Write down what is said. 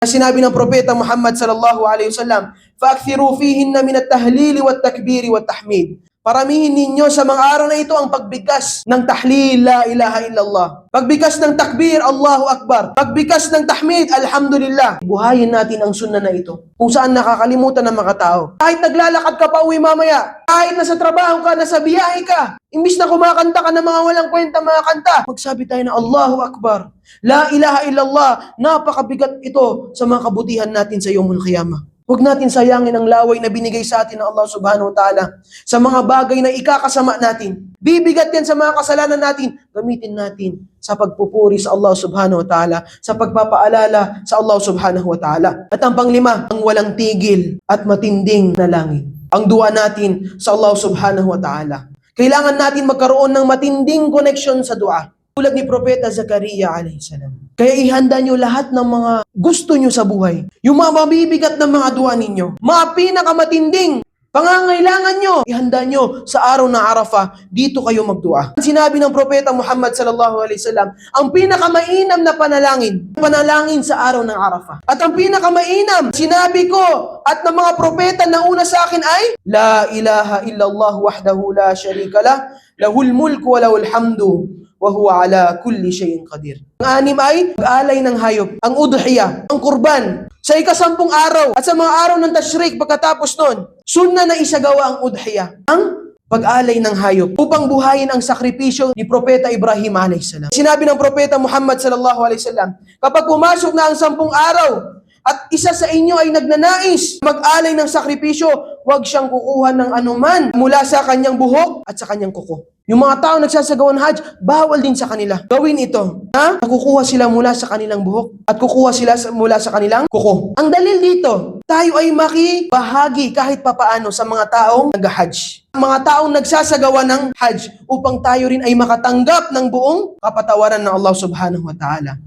Sinabi ng Propeta Muhammad sallallahu alaihi wasallam, "Fa'akthiru fihinna min at-tahlil wa at-takbir wa at-tahmid." Paramihin ninyo sa mga araw na ito ang pagbigkas ng tahlil, la ilaha illallah. Pagbigkas ng takbir, Allahu Akbar. Pagbigkas ng tahmid, alhamdulillah. Buhayin natin ang sunnah na ito. Kung saan nakakalimutan ng mga tao. Kahit naglalakad ka pa uwi mamaya, kahit nasa trabaho ka, nasa biyahe ka, imbis na kumakanta ka ng mga walang kwenta mga kanta, magsabi tayo na Allahu Akbar. La ilaha illallah. Napakabigat ito sa mga kabutihan natin sa Yawmul Qiyamah. Huwag natin sayangin ang laway na binigay sa atin ng Allah subhanahu wa ta'ala sa mga bagay na ikakasama natin. Bibigat yan sa mga kasalanan natin. Gamitin natin sa pagpupuri sa Allah subhanahu wa ta'ala, sa pagpapaalala sa Allah subhanahu wa ta'ala. At ang panglima, ang walang tigil at matinding nalangin. Ang dua natin sa Allah subhanahu wa ta'ala. Kailangan natin magkaroon ng matinding connection sa dua. Tulad ni Propeta Zakaria alayhisalam. Kaya ihanda nyo lahat ng mga gusto nyo sa buhay. Yung mga mabibigat na mga dua ninyo. Mga pinakamatinding pangangailangan nyo. Ihanda nyo sa araw na Arafah. Dito kayo magdua. Sinabi ng Propeta Muhammad sallallahu alaihi wasallam, ang pinakamainam na panalangin sa araw ng Arafah. At ang pinakamainam, sinabi ko at ng mga propeta na una sa akin ay, La ilaha illallah wahdahu la sharika lah, lahul mulku wa lahul hamdu, wa huwa ala kulli shay'in qadir. Ang anim ay pag-alay ng hayop, ang udhiyah, ang kurban. Sa ika-10 araw at sa mga araw ng tashrik pagkatapos nun, sunna na isagawa ang udhiyah, ang pag-alay ng hayop upang buhayin ang sakripisyo ni Propeta Ibrahim alayhisalam. Sinabi ng Propeta Muhammad sallallahu alaihi wasallam, kapag pumasok na ang 10 araw at isa sa inyo ay nagnanais mag-alay ng sakripisyo, huwag siyang kukuha ng anuman mula sa kanyang buhok at sa kanyang kuko. Yung mga tao nagsasagawa ng Hajj, bawal din sa kanila. Gawin ito. Nakukuha sila mula sa kanilang buhok at kukuha sila mula sa kanilang kuko. Ang dalil dito, tayo ay makibahagi kahit papaano sa mga taong nag-Hajj. Mga taong nagsasagawa ng Hajj upang tayo rin ay makatanggap ng buong kapatawaran ng Allah subhanahu wa ta'ala.